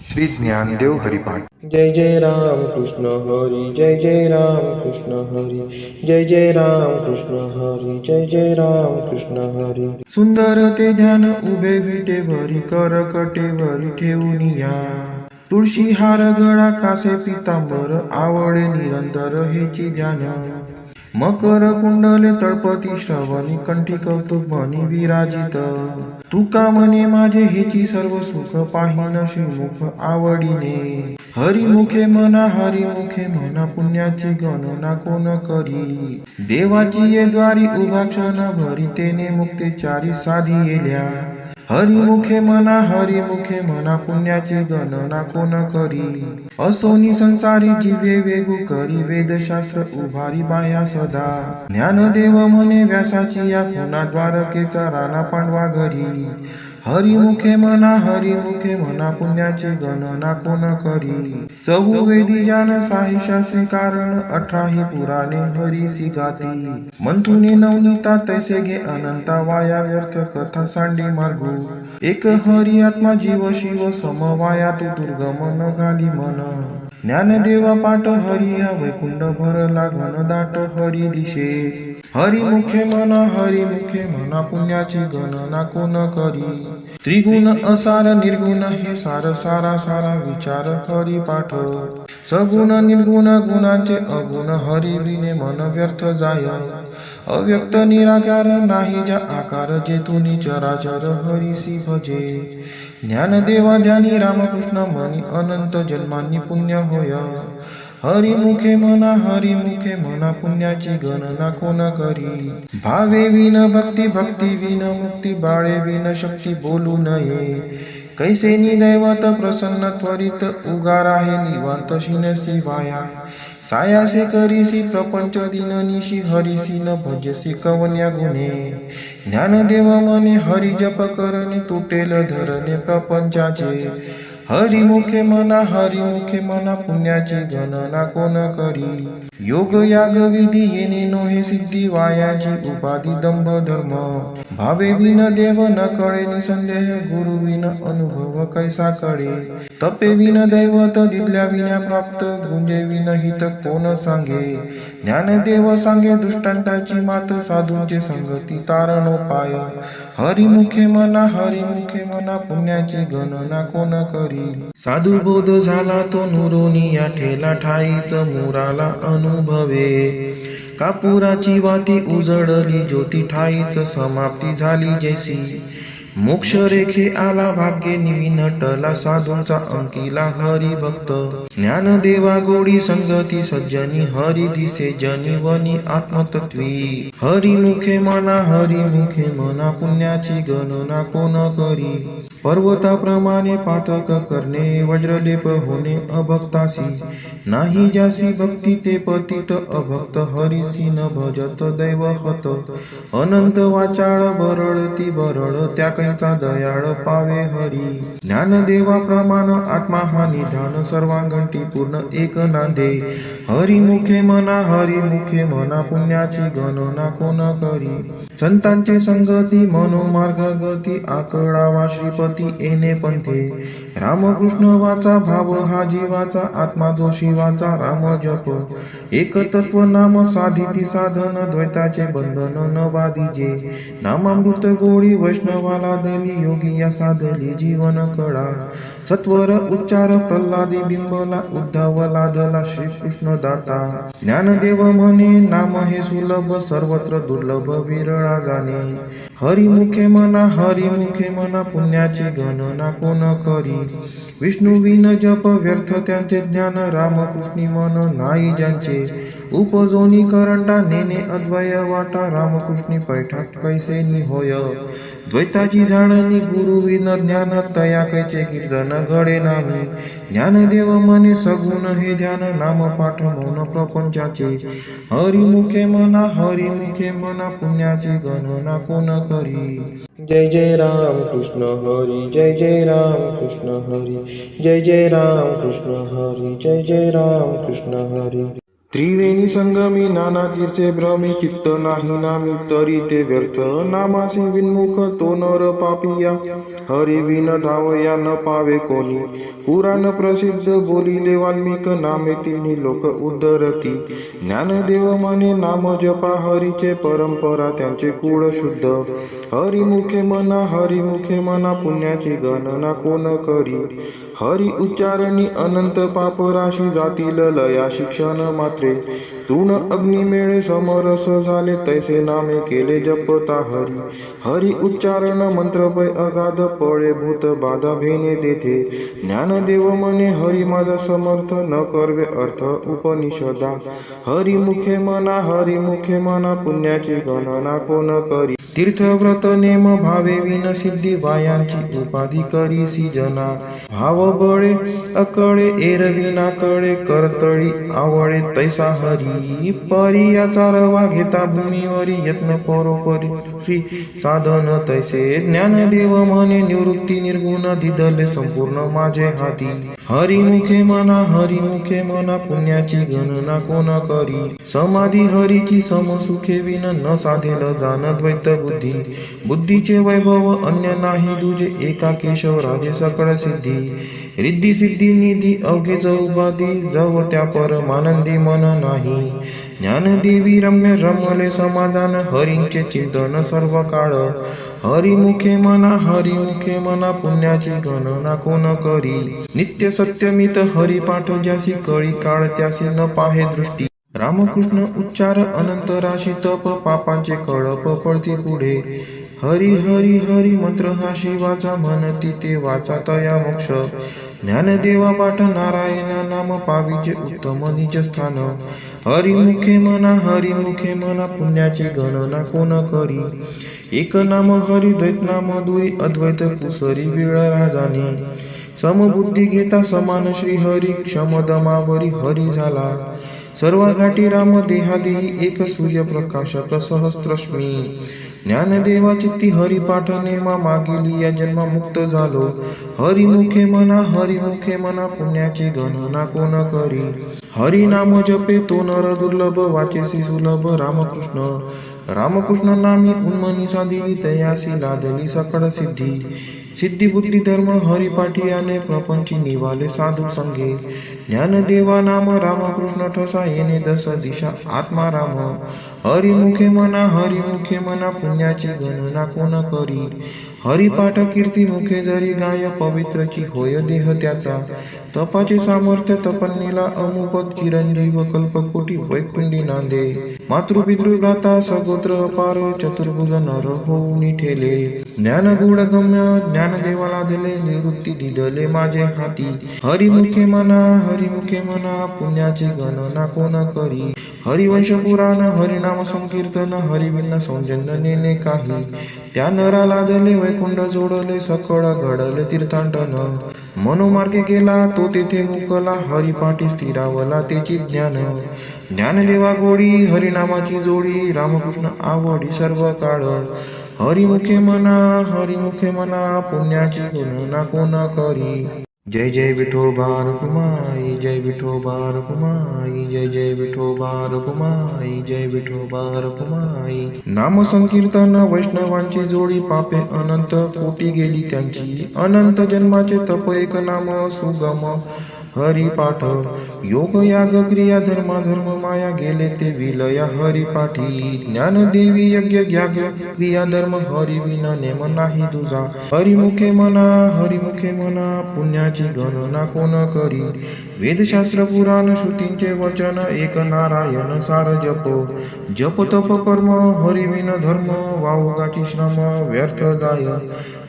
श्री ज्ञानदेव हरिपाठ। जय जय राम कृष्ण हरी, जय जय राम कृष्ण हरी, जय जय राम कृष्ण हरी, जय जय राम कृष्ण हरी। सुंदर ते ध्यान उभे विटे भरी, कर कटेवरी ठेवून या, तुळशी हार गळा कासे पितांबर, आवडे निरंतर हेची ध्यान। मकर कुंडले तळपती श्रवणी, कंठी कौतुक म्हणी विराजित। तुका म्हणे माझे हेची सर्व सुख, पाहिन श्रीमुख आवडीने। हरिमुखे म्हणा, हरिमुखे म्हणा, पुण्याची गणना कोण करी। देवाची ये द्वारी उभा क्षण भरी, तेने मुक्तेचारी साधी येल्या। हरिमुखे म्हणा, हरिमुखे म्हणा, पुण्याची गणना कोण करी। असोनी संसारी जीवे वेगू करी, वेदशास्त्र उभारी बाह्या सदा। ज्ञानदेव म्हणे व्यासाची या खुना, द्वारकेचा राणा पांडवा घरी। हरिमुखे म्हणा, हरिमुखे म्हणा, पुण्याची गणना कोण करी। चहुवेदी जान साही शास्त्री कारण, 18 पुराणे हरीसी गाती। मंथुनी नवनीता तैसे घे अनंता, वाया व्यर्थ कथा सांडे मार्गू। एक हरी आत्मा जीव शिव सम, वाया तू दुर्गम न घाली मन। ज्ञानदेवा पाठ हरी हा वैकुंठ, भरला घन दाट हरी दिशे। हरिमुखे म्हणा, हरिमुखे म्हणा, पुण्याची गणना कोण करी। त्रिगुण असार निर्गुण हे सार, सारा सारा विचार हरी पाठ। सगुण निर्गुण गुणांचे अगुण, हरी विने मन व्यर्थ जाय। अव्यक्त निराकार नाही ज्या आकार, जेतुनी चराचर हरीसी भजे। ज्ञानदेवा ध्यानी रामकृष्ण म्हणी, अनंत जन्मांनी पुण्य होय। हरिमुखे म्हणा, हरिमुखे म्हणा, पुण्याची गणना कोण करी। भावे विन भक्ती, भक्ती विन मुक्ती, बाळे विन शक्ती बोलू नये। कैसे निदैवत प्रसन्न त्वरित, उगार आहे निवांत शिनसी वाया। सायासे करीसी प्रपंच दिननिशी, हरिसी न भजसी कवन्या गुणे। ज्ञानदेव म्हणे हरी जप करणे, तुटेल धरणे प्रपंचाचे। हरिमुखे म्हणा, हरिमुखे म्हणा, पुण्याची गणना कोण करी। योग याग विधी येणे नोहे सिद्धी, वायाची उपाधी दंभ धर्म। भावे विन देव न कळे निसंदेह, गुरु विन अनुभव कैसा कळे। तपे विन दैवत दिसल्या विना प्राप्त, गुंजे विन हित कोण सांगे। ज्ञानदेव सांगे दृष्टांताची मात, साधूंचे संगती तारणोपाय। हरिमुखे म्हणा, हरिमुखे म्हणा, पुण्याची गणना कोण करी। साधू बोध झाला तो नुरोनिया, ठेला ठाईच मुराला अनुभवे। कापुराची वाती उजळली ज्योती, ठाईच समाप्ती झाली जैसी। मोक्ष रेखे आला भाग्ये निविनटला, साधूंचा अंकिला हरी भक्त। ज्ञानदेवा गोडी संगती सज्जनी, हरी दिसे जनी वनी आत्मतत्वी। हरिमुखे म्हणा, हरिमुखे म्हणा, पुण्याची गणना कोण करी। पर्वताप्रमाणे पातक करणे, वज्रलेप होणे अभक्तासी। नाही ज्यासी भक्ती ते पतित अभक्त, हरीसी न भजत दैवहत। अनंत वाचाळ बरळती बरळ, त्या कैचा दयाळ पावे हरी। ज्ञानदेवा प्रमाण आत्मा हा निधान, सर्वांगंटी पूर्ण एक नांदे। हरिमुखे म्हणा, हरिमुखे म्हणा, पुण्याची गणना कोण करी। संतांचे संगती मनोमार्ग गती, आकडावा श्रीपती येणे पंथे। रामकृष्ण वाचा भाव हा जीवाचा, आत्मा जो शिवाचा राम जप। एक तत्व नाम साधिती साधन, द्वैताचे बंधन न बाधिजे। नामामृत गोळी वैष्णवाला दली, योगी या साधली जीवन कळा। सत्वर उच्चार प्रल्हादी बिंबला, उद्धव लादला श्रीकृष्ण दाता। ज्ञानदेव म्हणे नाम हे सुलभ, सर्वत्र दुर्लभ विरळा जाणे। हरिमुखे म्हणा, हरिमुखे म्हणा, पुण्याची गणना कोण करी। विष्णू विन जप व्यर्थ त्यांचे ज्ञान, रामकृष्णी मन नाही ज्यांचे। उपजोनी करंटा नेणे अद्वय वाटा, रामकृष्णी पैठात कैसे निहोय। द्वैताची झाडणी गुरु विन ज्ञान, तया कैचे कीर्तन घडे नाही। ज्ञानदेव म्हणे सगुण हे ध्यान, नाम पाठ मौन प्रपंचाचे। हरिमुखे म्हणा, हरिमुखे म्हणा, पुण्याची गणना कोण करी। जय जय राम कृष्ण हरी, जय जय राम कृष्ण हरी, जय जय राम कृष्ण हरी, जय जय राम कृष्ण हरी। त्रिवेणी संगमी नाना तीर्थे भ्रमी, चित्त नाही नामी तरी ते व्यर्थ। नामासी विन्मुख तो नर पापिया, हरी विन धावया न पावे कोणी. पुराण प्रसिद्ध बोलिले वाल्मिक नामे तिन्ही लोक उद्धरती. ज्ञानदेव म्हणे नाम जपा हरीचे परंपरा त्यांचे कुळ शुद्ध. हरिमुखे म्हणा पुण्याची गणना कोण करी. हरी उच्चारणी अनंत पाप राशी जातील लया शिक्षण मात्रे. तून अग्निमेळे समरस झाले तैसे नामे केले जपता हरी. हरी उच्चारण मंत्र पै अगाध पळे भूत बाधा भेने देते. ज्ञानदेव म्हणे हरी माझा समर्थ न करवे अर्थ उपनिषदा. हरिमुखे म्हणा पुण्याची गणना कोण करी. तीर्थव्रत नेम भावे विन सिद्धी वायांची उपाधी करीसी जना. भाव बळे अकळे एरविना कळे करतळी आवळे तैसा हरी. परियाचा रवा घेता भूमीवरी यत्न परोपरी साधन तैसे. ज्ञानदेव म्हणे निवृत्ती निर्गुण दिदले संपूर्ण माझे हाती. हरिमुखे म्हणा पुण्याची गणना कोण करी. समाधी हरीची समसुखे विन न साधेल जाण द्वैत बुद्धी. बुद्धीचे वैभव अन्य नाही दुजे एका केशव राजे सकळ सिद्धी. रिद्धी सिद्धी निधी अवघे चौबादी जव त्या परमानंदी मन नाही. ज्ञानदेवी रम्य रमले समाधान हरींचे चिंतन सर्व काळ. हरिमुखे म्हणा पुण्याची गणना कोण करी. नित्य सत्यमित हरिपाठ ज्यासी कळी काळ त्यासी न पाहे दृष्टी. रामकृष्ण उच्चार अनंत राशी तप पापांचे कळप पडती पुढे. हरी मंत्र हा शिवाचा म्हणती ते वाचा तया मोक्ष. ज्ञानदेवा पाठ नारायण नाम पाविजे उत्तम निज स्थान. हरिमुखे म्हणा पुण्याची गणना कोण करी. एक नाम हरी द्वैत नाम दुरी अद्वैत कुसरी वेळ राजानी. समबुद्धी घेता समान श्री हरी क्षमदमावरी हरी झाला. सर्व घाटी राम देहादेही एक सूर्यप्रकाशक सहस्त्रश्मी. ज्ञानदेवा चित्ती हरिपाठ नेमा मागेली या जन्म मुक्त झालो. हरिमुखे म्हणा पुण्याची गणना कोण करी. हरी नाम जपे तो नर दुर्लभ वाचेसी सुलभ. रामकृष्ण नामी उन्मनी साधिली तयासी लादली सकळ सिद्धी. सिद्धी बुद्धी धर्म हरिपाठी आले प्रपंची निवाले साधू संगे. ज्ञानदेवा नाम रामकृष्ण ठसा येणे दस दिशा आत्मा राम. हरिमुखे म्हणा पुण्याची गणना कोण करी. हरिपाठ कीर्ती मुखे जरी गाय पवित्रची होय देह त्याचा. तपाचे सामर्थ्य तपन्नीला अमुपत चिरंजीव कल्पकोटी वैकुंडी नांदे. मातृपितृ भ्राता सगोत्र अपार चतुर्भुज नर होऊनी ठेले. ज्ञान गुढ गम्य ज्ञानदेवाला दिले निवृत्ती दिदले माझे हाती. हरिमुखे म्हणा पुण्याची गणना कोण करी. हरिवंश पुराण हरिनाम संकीर्तन हरिविन सौजन्य नेने काही. त्या नराला दिले वैकुंठ जोडले सकळ घडले तीर्थाटन. मनोमार्गे गेला तो तेथे मुकला हरिपाठी स्थिरावला तेची ज्ञान. ज्ञानदेवा गोडी हरिनामाची जोडी रामकृष्ण आवडी सर्व काळ. हरिमुखे म्हणा पुण्याची गणना कोण करी. जय जय विठोबा रखुमाई जय विठोबा रखुमाई जय विठोबा रखुमाई जय विठोबा रखुमाई. नाम संकीर्तन वैष्णवांची जोडी पापे अनंत कोटी गेली त्यांची. अनंत जन्माचे तप एक नाम सुगम हरिपाठ. योग याग क्रिया धर्म माया गेले ते विलया हरिपाठी. ज्ञानदेवी यज्ञ याग क्रिया धर्म हरि विना नेम नाही तुझा. हरिमुखे म्हणा पुण्याची गणना कोण करी. वेदशास्त्र पुराण श्रुतींचे वचन एक नारायण सार जप तप कर्म हरिविन धर्म वाहुगाची श्रम व्यर्थ जाय.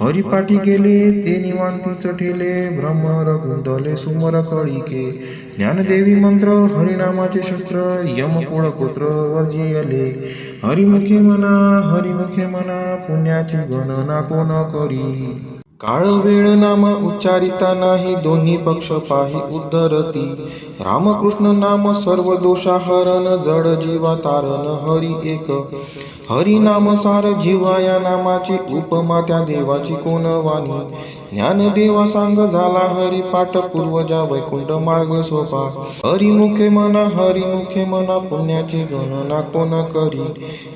हरिपाठी गेले ते निवांतीच ठेले भ्रमर गुंतले सुमर कळिके. ज्ञानदेवी मंत्र हरिनामाचे शस्त्र यमकुळ पुत्र वर्जियले. हरिमुखे म्हणा पुण्याची गणना कोण करी. काळ वेळ नाम उच्चारिता नाही दोन्ही पक्ष पाही उद्धरती. रामकृष्ण नाम सर्व दोषा हरण जड जीवा तारण हरी एक. हरी नाम सार जीवा या नामाची उपमा त्या देवाची कोण वाणी. ज्ञानदेवा सांग झाला हरिपाठ पूर्वजा वैकुंठ मार्ग सोपा हरिमुखे मना पुण्याची गणना कोण करी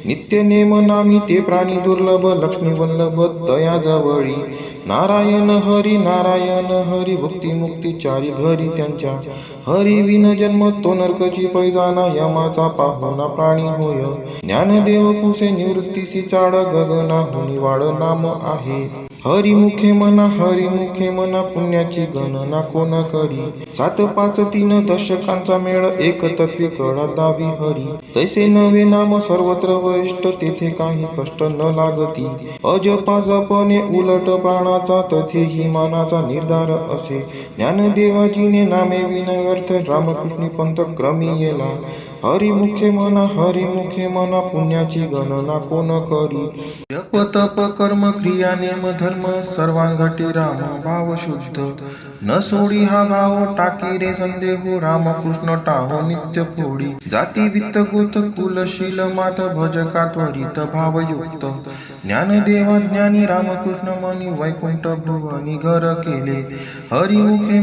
नित्य नेम नामी ते प्राणी दुर्लभ लक्ष्मी वल्लभ दया जवळी नारायण हरी भक्ती मुक्ती चारी घरी त्यांच्या हरी विन जन्म तो नरकची पैजाना यमाचा पाहुणा प्राणी होय ज्ञानदेव कुसे निवृत्तीसी चाड गगना हुनी वाड नाम आहे हरिमुखे मना पुण्याची गणना कोण करी 7 5 3 दशकांचा मेळ एक तत्वे कळा दावी हरी तैसे नवे नाम सर्वत्र वरिष्ठ तेथे काही कष्ट न लागती अजपा जपणे उलट प्राणाचा तथेही मानाचा निर्धार असे ज्ञानदेवाजीने नामे विनव्यर्थ रामकृष्णी पंथ क्रमी येला हरिमुखे मना पुण्याची गणना कोण करी जप तप कर्म क्रिया नेम धर्म सर्वांगटी राम भाव शुद्ध न सोडी हा भाव टाकी रे संदेहो रामकृष्ण टाहो नित्य फोडी जाती वित्त गोत कुलशील मात भजका त्वरित भावयुक्त ज्ञानदेवा ज्ञानी रामकृष्ण मनी वैकुंठ भुवनी घर केले हरिमुखे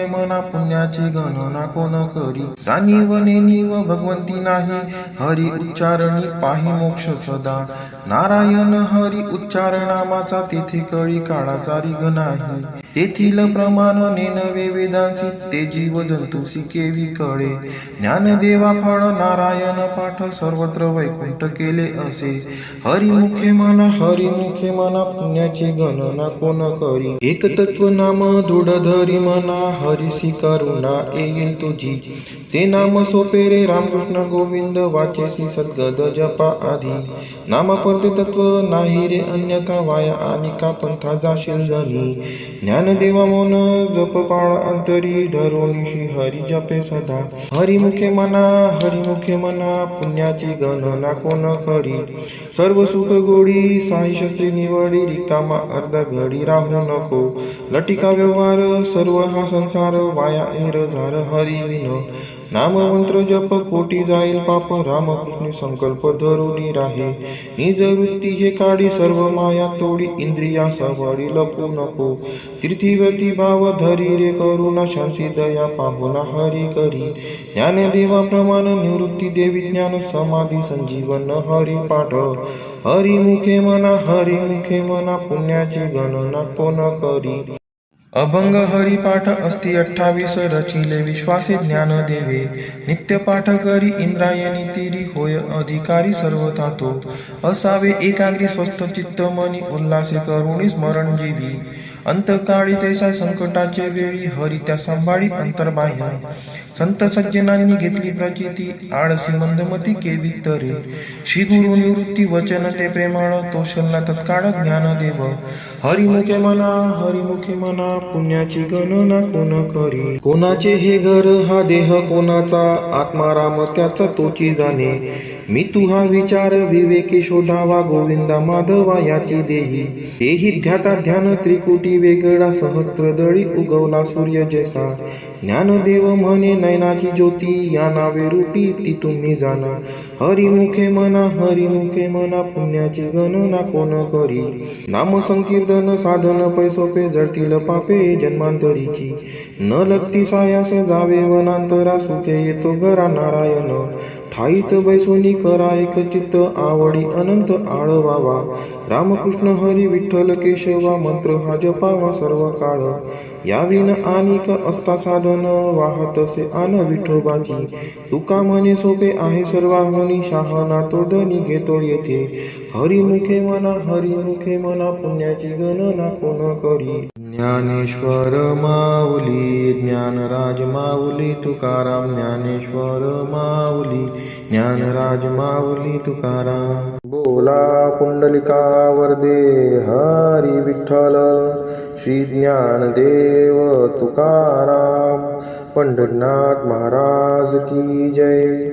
मना पुण्याची गणना कोण करी जाणीव नेनीव भगवंती नाही हरी उच्चारणी पाही मोक्ष सदा नारायण हरी उच्चारणामाचा तेथे कळी काळाचा रिग नाही तेथील प्रमाण नेनवे वेदांसी ते जीव जंतुसी केवी कळे ज्ञानदेवा फळ नारायण पाठ सर्वत्र वैकुंठ केले असे हरिमुखे मना पुण्याची गणना कोण करी एक तत्व नाम दृढ धरी मना हरिसी करुणा येईल तुझी ते नाम सोपे रे रामकृष्ण गोविंद वाचेसी सद्गद जपा आधी नाम परते तत्व नाही रे अन्यथा वाया आणि का पंथा जाशील जनी ज्ञानदेवा मौन जप पाळ अंतरी धरोनिशी हरी जपे सदा हरिमुखे मना पुण्याची गणना कोण करी सर्व सुख गोडी साई शस्त्री निवडी रिकामा अर्धा घडी राहू नको लटिका व्यवहार सर्व हा संसार वाया एर झार हरी विनो नाममंत्र जप कोटी जाईल पाप रामकृष्ण संकल्प धरुनी राहे निज वृत्ती हे काढी सर्व माया तोडी इंद्रिया सवडी लपू नको तीर्थीवती भाव धरी रे करुणा शांती दया पाहुणा हरी करी ज्ञानदेवा प्रमाण निवृत्ती देवी ज्ञान समाधी संजीवन हरी पाठ हरिमुखे मना पुण्याची गणना कोण करी अभंग हरिपाठ अस्ति 28 रचिले विश्वासे ज्ञान देवे नित्य पाठ करी इंद्रायणी तिरी होय अधिकारी सर्वथा तो असावे एकाग्री स्वस्थ चित्त मनी उल्हासे करुणी स्मरण जीवी अंतकाळी तैसा संकटाचे वेळी हरी त्या सांभाळी अंतर्बाह्य संत सज्जनांनी घेतली प्रचिती आळसी मंदमती केवी तरे श्री गुरु निवृत्ती वचन ते प्रेमळ तो शल्ला तत्काळ ज्ञानदेव हरिमुखे मना पुण्याची गणना कोण करी कोणाचे हे घर हा देह कोणाचा आत्माराम त्याचा तोची जाणे मी तुहा विचार विवेकी शोधावा गोविंदा माधवा याची देही तेही ध्याता ध्यान त्रिकुटी वेगळा सहस्त्रदळी उगवला सूर्य जैसा ज्ञानदेव म्हणे नयनाची ज्योती या नावे रूपी ती तुम्ही जाणा हरिमुखे मना पुण्याची गणना कोण करी नाम संकीर्तन साधन पैसोपे जळतील पापे जन्मांतरीची न लगती सायास जावे वनांतरा सुखे येतो घरा नारायण ठाईच बैसोनी करा एक चित्त आवडी अनंत आळवावा रामकृष्ण हरी विठ्ठल केशवा मंत्र हा जपावा सर्व काळ याविन आनिक असता साधन वाहतसे आन विठोबाची तुका म्हणे सोपे आहे सर्वांगणी शहाणा तो धनी घेतो येथे हरिमुखे मना पुण्याची गणना कोण करी ज्ञानेश्वर माऊली ज्ञानराज माऊली तुकाराम ज्ञानेश्वर माऊली ज्ञानराज माऊली तुकाराम बोला पुंडलिका वरदे हरी विठ्ठल श्री ज्ञानदेव तुकाराम पंढरीनाथ महाराज की जय।